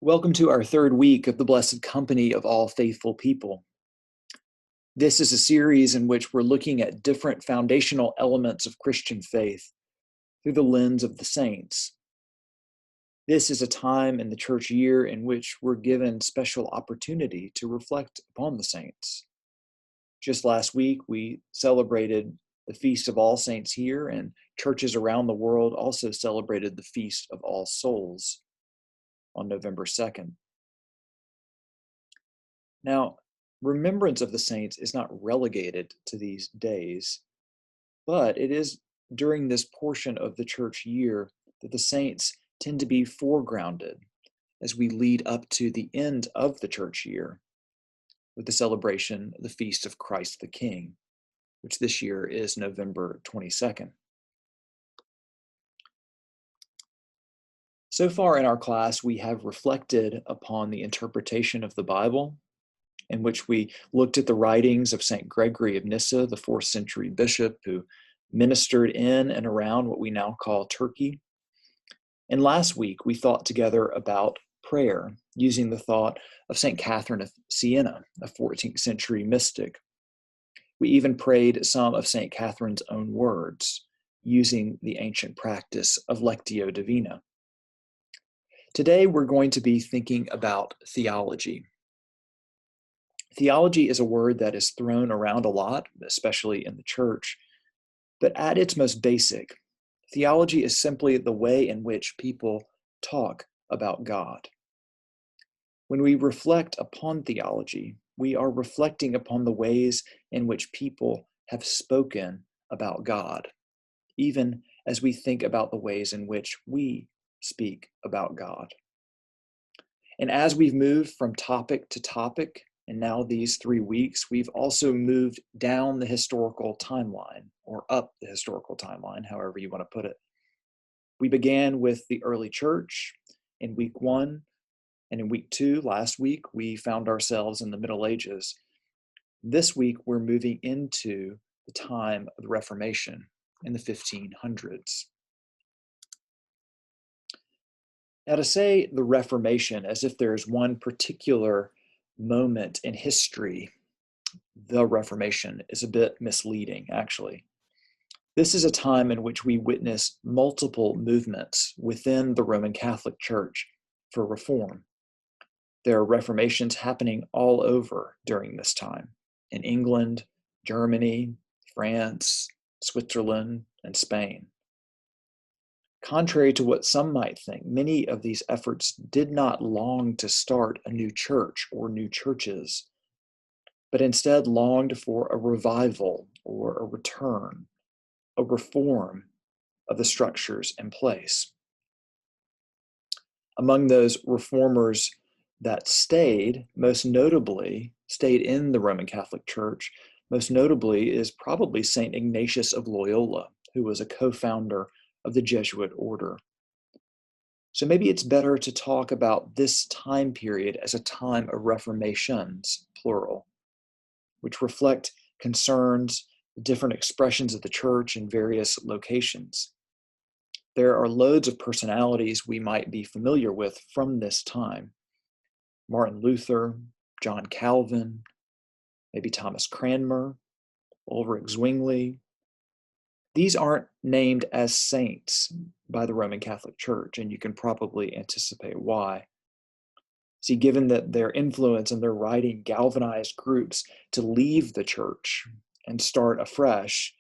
Welcome to our third week of the Blessed Company of All Faithful People. This is a series in which we're looking at different foundational elements of Christian faith through the lens of the saints. This is a time in the church year in which we're given special opportunity to reflect upon the saints. Just last week, we celebrated the Feast of All Saints here, and churches around the world also celebrated the Feast of All Souls on November 2nd. Now, remembrance of the saints is not relegated to these days, but it is during this portion of the church year that the saints tend to be foregrounded as we lead up to the end of the church year with the celebration of the Feast of Christ the King, which this year is November 22nd. So far in our class, we have reflected upon the interpretation of the Bible, in which we looked at the writings of St. Gregory of Nyssa, the 4th century bishop who ministered in and around what we now call Turkey. And last week, we thought together about prayer, using the thought of St. Catherine of Siena, a 14th century mystic. We even prayed some of St. Catherine's own words, using the ancient practice of Lectio Divina. Today, we're going to be thinking about theology. Theology is a word that is thrown around a lot, especially in the church, but at its most basic, theology is simply the way in which people talk about God. When we reflect upon theology, we are reflecting upon the ways in which people have spoken about God, even as we think about the ways in which we speak about God. And as we've moved from topic to topic, and now these 3 weeks, we've also moved down the historical timeline, or up the historical timeline, however you want to put it. We began with the early church in week 1, and in week 2, last week, we found ourselves in the Middle Ages. This week, we're moving into the time of the Reformation in the 1500s. Now, to say the Reformation as if there's one particular moment in history, the Reformation, is a bit misleading, actually. This is a time in which we witness multiple movements within the Roman Catholic Church for reform. There are reformations happening all over during this time, in England, Germany, France, Switzerland, and Spain. Contrary to what some might think, many of these efforts did not long to start a new church or new churches, but instead longed for a revival or a return, a reform of the structures in place. Among those reformers that stayed in the Roman Catholic Church, most notably is probably St. Ignatius of Loyola, who was a co-founder of the Jesuit order. So maybe it's better to talk about this time period as a time of reformations, plural, which reflect concerns, different expressions of the church in various locations. There are loads of personalities we might be familiar with from this time. Martin Luther, John Calvin, maybe Thomas Cranmer, Ulrich Zwingli. These aren't named as saints by the Roman Catholic Church, and you can probably anticipate why. See, given that their influence and their writing galvanized groups to leave the church and start afresh,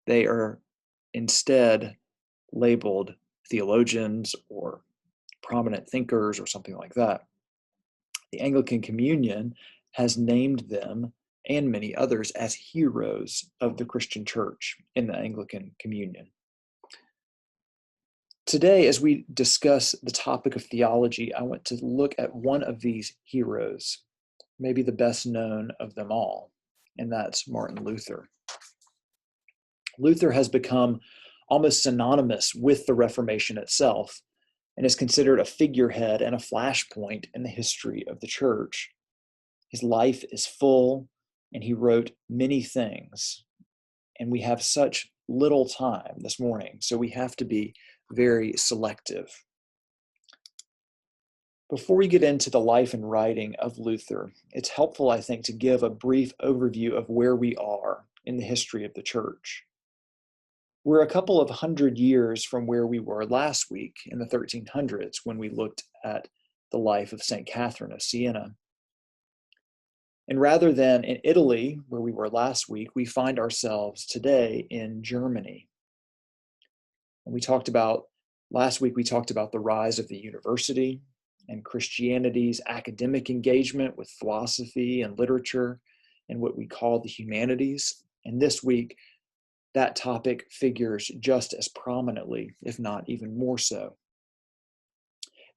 they are instead labeled theologians or prominent thinkers or something like that. The Anglican Communion has named them and many others as heroes of the Christian church in the Anglican Communion. Today, as we discuss the topic of theology, I want to look at one of these heroes, maybe the best known of them all, and that's Martin Luther. Luther has become almost synonymous with the Reformation itself and is considered a figurehead and a flashpoint in the history of the church. His life is full, and he wrote many things. And we have such little time this morning, so we have to be very selective. Before we get into the life and writing of Luther, it's helpful, I think, to give a brief overview of where we are in the history of the church. We're a couple of hundred years from where we were last week in the 1300s when we looked at the life of St. Catherine of Siena. And rather than in Italy, where we were last week, we find ourselves today in Germany. And last week we talked about the rise of the university and Christianity's academic engagement with philosophy and literature and what we call the humanities. And this week, that topic figures just as prominently, if not even more so.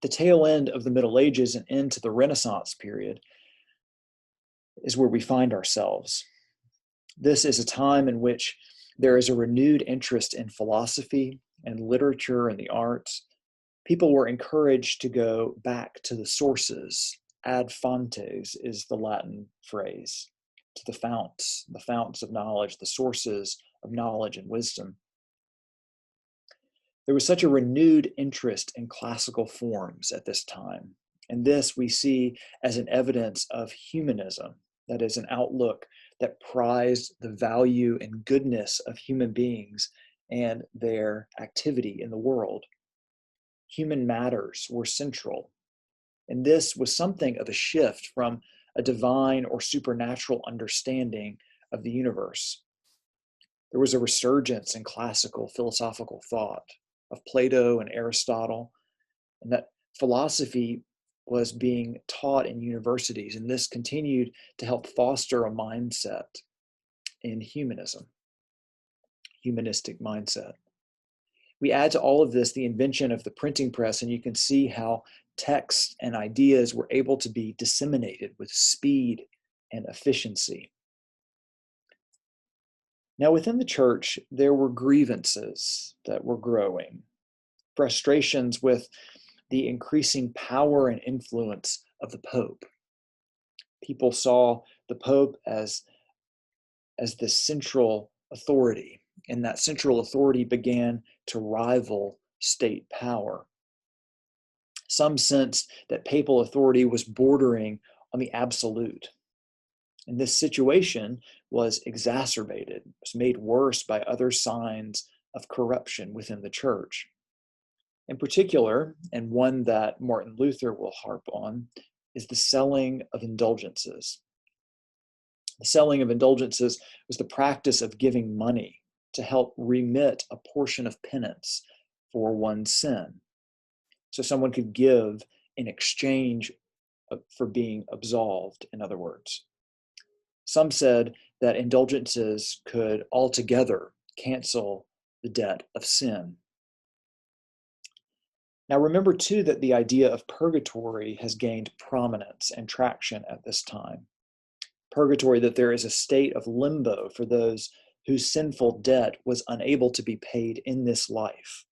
The tail end of the Middle Ages and into the Renaissance period is where we find ourselves. This is a time in which there is a renewed interest in philosophy and literature and the arts. People were encouraged to go back to the sources. Ad fontes is the Latin phrase, to the founts of knowledge, the sources of knowledge and wisdom. There was such a renewed interest in classical forms at this time, and this we see as an evidence of humanism, that is, an outlook that prized the value and goodness of human beings and their activity in the world. Human matters were central, and this was something of a shift from a divine or supernatural understanding of the universe. There was a resurgence in classical philosophical thought of Plato and Aristotle, and that philosophy was being taught in universities, and this continued to help foster a mindset in humanistic mindset. We add to all of this the invention of the printing press, and you can see how texts and ideas were able to be disseminated with speed and efficiency. Now, within the church, there were grievances that were growing, frustrations with the increasing power and influence of the Pope. People saw the Pope as the central authority, and that central authority began to rival state power. Some sensed that papal authority was bordering on the absolute. And this situation was exacerbated, was made worse by other signs of corruption within the church. In particular, and one that Martin Luther will harp on, is the selling of indulgences. The selling of indulgences was the practice of giving money to help remit a portion of penance for one's sin. So someone could give in exchange for being absolved, in other words. Some said that indulgences could altogether cancel the debt of sin. Now remember too that the idea of purgatory has gained prominence and traction at this time. Purgatory, that there is a state of limbo for those whose sinful debt was unable to be paid in this life.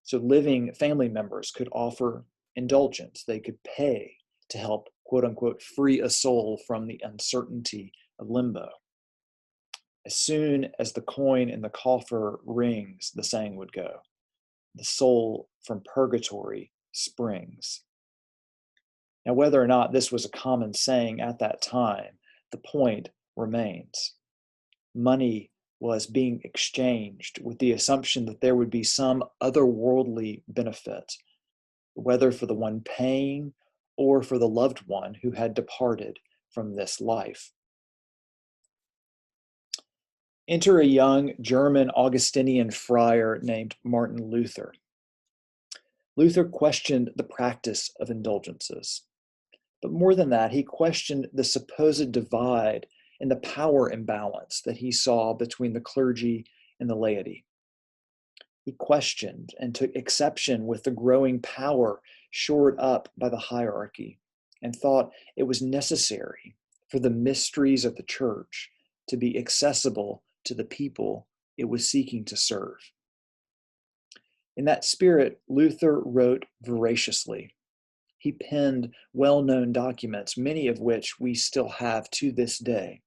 So living family members could offer indulgence. They could pay to help, quote unquote, free a soul from the uncertainty of limbo. As soon as the coin in the coffer rings, the saying would go, the soul from purgatory springs. Now, whether or not this was a common saying at that time, the point remains. Money was being exchanged with the assumption that there would be some otherworldly benefit, whether for the one paying or for the loved one who had departed from this life. Enter a young German Augustinian friar named Martin Luther. Luther questioned the practice of indulgences. But more than that, he questioned the supposed divide and the power imbalance that he saw between the clergy and the laity. He questioned and took exception with the growing power shored up by the hierarchy and thought it was necessary for the mysteries of the church to be accessible to the people it was seeking to serve. In that spirit, Luther wrote voraciously. He penned well-known documents, many of which we still have to this day.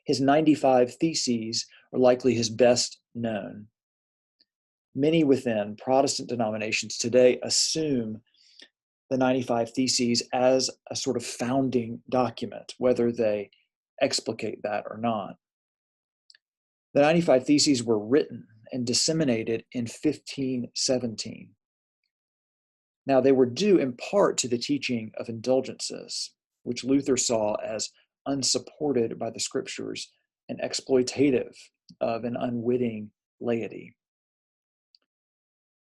His 95 Theses are likely his best known. Many within Protestant denominations today assume the 95 Theses as a sort of founding document, whether they explicate that or not. The 95 Theses were written and disseminated in 1517. Now, they were due in part to the teaching of indulgences, which Luther saw as unsupported by the scriptures and exploitative of an unwitting laity.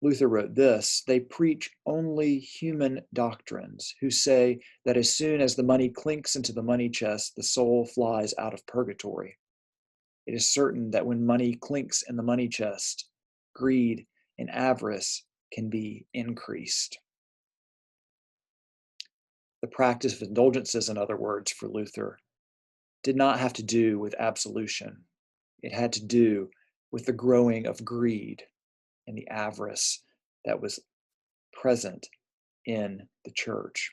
Luther wrote this: "They preach only human doctrines, who say that as soon as the money clinks into the money chest, the soul flies out of purgatory. It is certain that when money clinks in the money chest, greed and avarice can be increased." The practice of indulgences, in other words, for Luther, did not have to do with absolution. It had to do with the growing of greed and the avarice that was present in the church.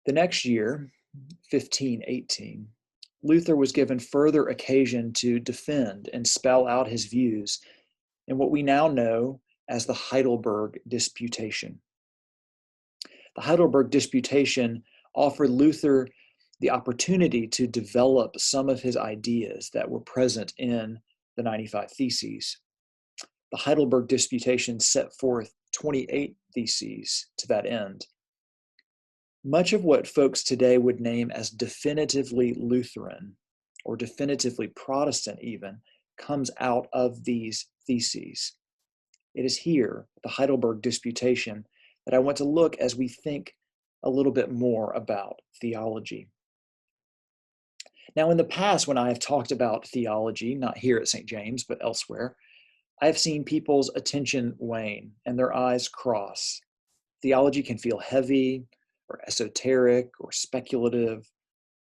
The next year, 1518, Luther was given further occasion to defend and spell out his views in what we now know as the Heidelberg Disputation. The Heidelberg Disputation offered Luther the opportunity to develop some of his ideas that were present in the 95 Theses. The Heidelberg Disputation set forth 28 theses to that end. Much of what folks today would name as definitively Lutheran, or definitively Protestant even, comes out of these theses. It is here, the Heidelberg Disputation, that I want to look as we think a little bit more about theology. Now, in the past, when I have talked about theology, not here at St. James, but elsewhere, I have seen people's attention wane and their eyes cross. Theology can feel heavy or esoteric or speculative,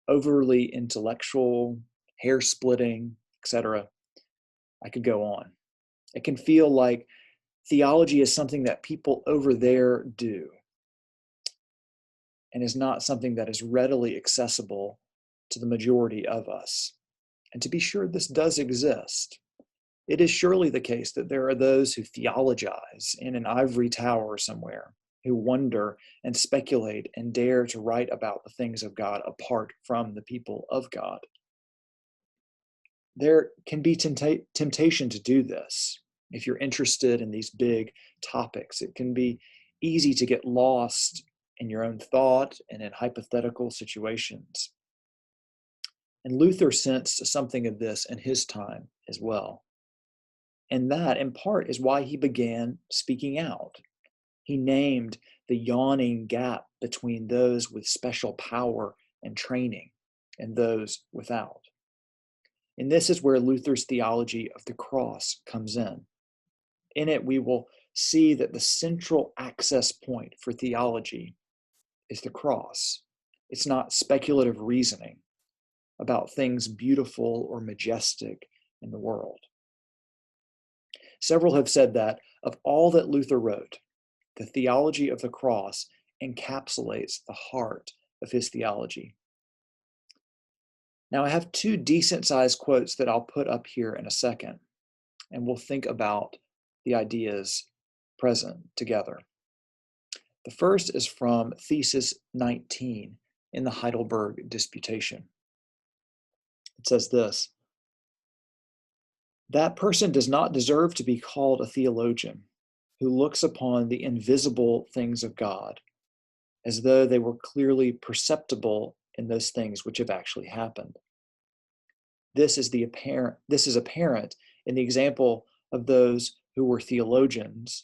overly intellectual, hair-splitting, etc. I could go on. It can feel like theology is something that people over there do and is not something that is readily accessible to the majority of us. And to be sure, this does exist. It is surely the case that there are those who theologize in an ivory tower somewhere, who wonder and speculate and dare to write about the things of God apart from the people of God. There can be temptation to do this. If you're interested in these big topics, it can be easy to get lost in your own thought and in hypothetical situations. And Luther sensed something of this in his time as well. And that, in part, is why he began speaking out. He named the yawning gap between those with special power and training and those without. And this is where Luther's theology of the cross comes in. In it, we will see that the central access point for theology is the cross. It's not speculative reasoning about things beautiful or majestic in the world. Several have said that of all that Luther wrote, the theology of the cross encapsulates the heart of his theology. Now, I have two decent-sized quotes that I'll put up here in a second, and we'll think about the ideas present together. The first is from Thesis 19 in the Heidelberg Disputation. It says this: "That person does not deserve to be called a theologian who looks upon the invisible things of God as though they were clearly perceptible in those things which have actually happened. This is apparent in the example of those who were theologians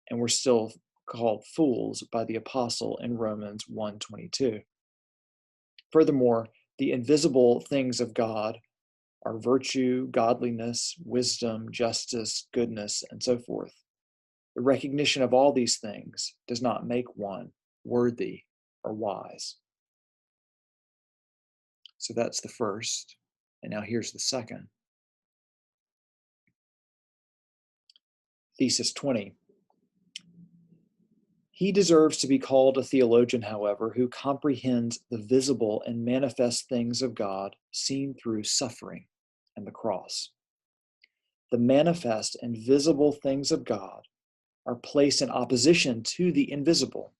and were still called fools by the apostle in Romans 1:22. Furthermore, the invisible things of God are virtue, godliness, wisdom, justice, goodness, and so forth. The recognition of all these things does not make one worthy or wise." So that's the first. And now here's the second. Thesis 20. "He deserves to be called a theologian, however, who comprehends the visible and manifest things of God seen through suffering and the cross. The manifest and visible things of God are placed in opposition to the invisible,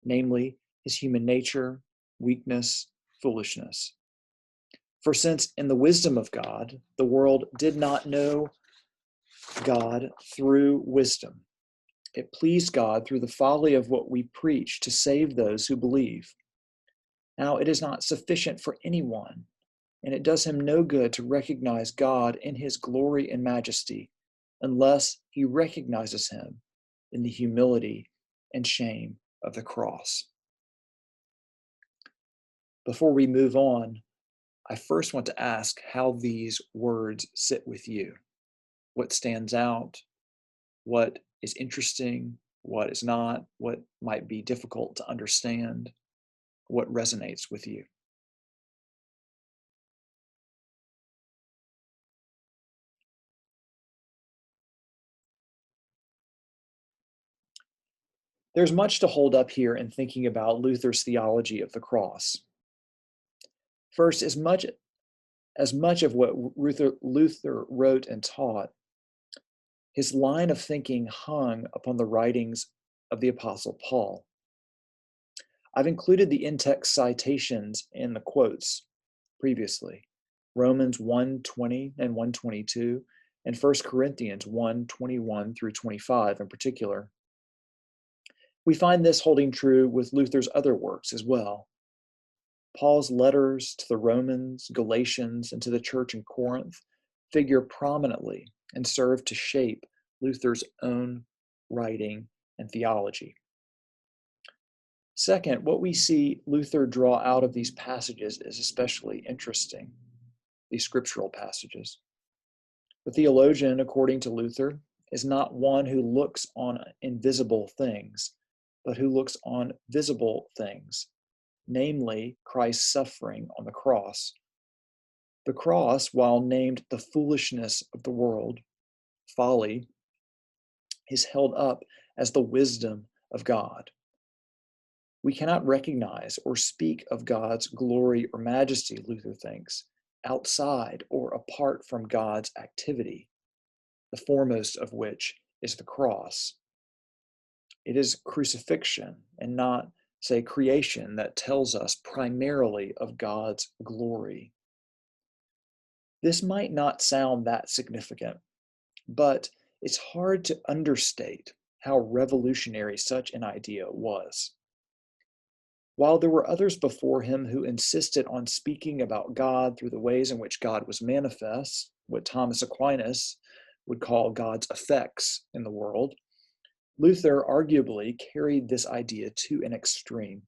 namely his human nature, weakness, foolishness. For since in the wisdom of God, the world did not know God through wisdom, it pleased God through the folly of what we preach to save those who believe. Now it is not sufficient for anyone, and it does him no good to recognize God in his glory and majesty, unless he recognizes him in the humility and shame of the cross. Before we move on, I first want to ask how these words sit with you. What stands out? What is interesting? What is not? What might be difficult to understand? What resonates with you? There's much to hold up here in thinking about Luther's theology of the cross. First, as much of what Luther wrote and taught, his line of thinking hung upon the writings of the Apostle Paul. I've included the in-text citations in the quotes previously, Romans 1:20 and 1:22, and 1 Corinthians 1:21 through 25 in particular. We find this holding true with Luther's other works as well. Paul's letters to the Romans, Galatians, and to the church in Corinth figure prominently and serve to shape Luther's own writing and theology. Second, what we see Luther draw out of these passages is especially interesting, these scriptural passages. The theologian, according to Luther, is not one who looks on invisible things, but who looks on visible things, namely Christ's suffering on the cross. The cross, while named the foolishness of the world, folly, is held up as the wisdom of God. We cannot recognize or speak of God's glory or majesty, Luther thinks, outside or apart from God's activity, the foremost of which is the cross. It is crucifixion and not, say, creation that tells us primarily of God's glory. This might not sound that significant, but it's hard to understate how revolutionary such an idea was. While there were others before him who insisted on speaking about God through the ways in which God was manifest, what Thomas Aquinas would call God's effects in the world, Luther arguably carried this idea to an extreme,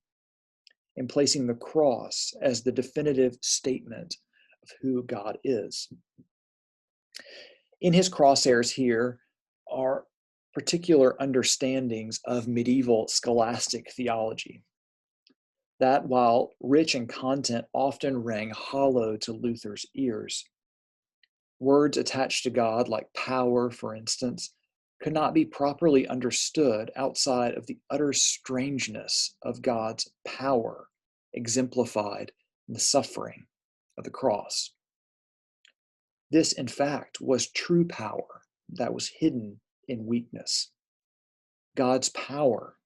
in placing the cross as the definitive statement of who God is. In his crosshairs here are particular understandings of medieval scholastic theology that, while rich in content, often rang hollow to Luther's ears. Words attached to God, like power, for instance, could not be properly understood outside of the utter strangeness of God's power, exemplified in the suffering of the cross. This, in fact, was true power that was hidden in weakness. God's power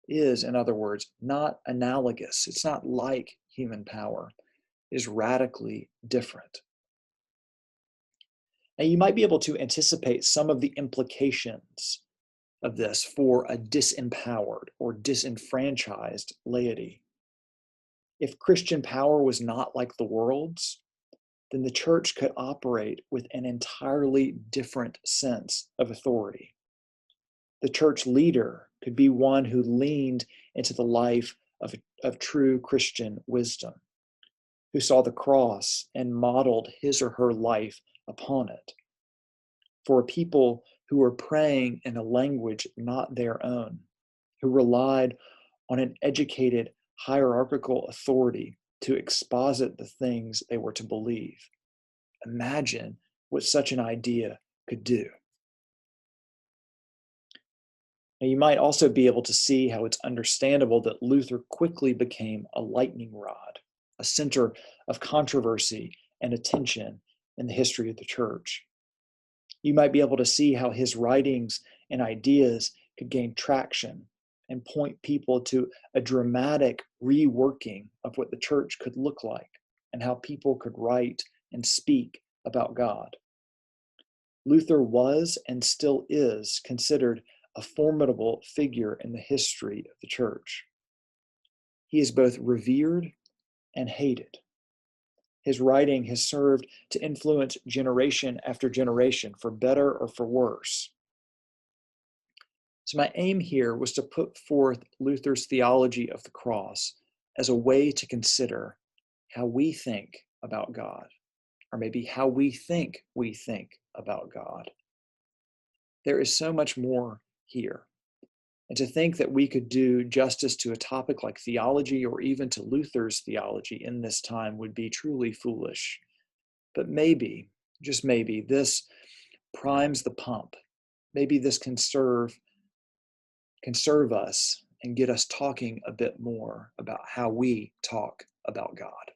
is, in other words, not analogous. It's not like human power. It is radically different. Now, you might be able to anticipate some of the implications of this for a disempowered or disenfranchised laity. If Christian power was not like the world's, then the church could operate with an entirely different sense of authority. The church leader could be one who leaned into the life of true Christian wisdom, who saw the cross and modeled his or her life upon it. For a people who were praying in a language not their own, who relied on an educated hierarchical authority to exposit the things they were to believe. Imagine what such an idea could do. Now, you might also be able to see how it's understandable that Luther quickly became a lightning rod, a center of controversy and attention in the history of the church. You might be able to see how his writings and ideas could gain traction and point people to a dramatic reworking of what the church could look like and how people could write and speak about God. Luther was and still is considered a formidable figure in the history of the church. He is both revered and hated. His writing has served to influence generation after generation, for better or for worse. So my aim here was to put forth Luther's theology of the cross as a way to consider how we think about God, or maybe how we think about God. There is so much more here. And to think that we could do justice to a topic like theology or even to Luther's theology in this time would be truly foolish. But maybe, just maybe, this primes the pump. Maybe this can serve us and get us talking a bit more about how we talk about God.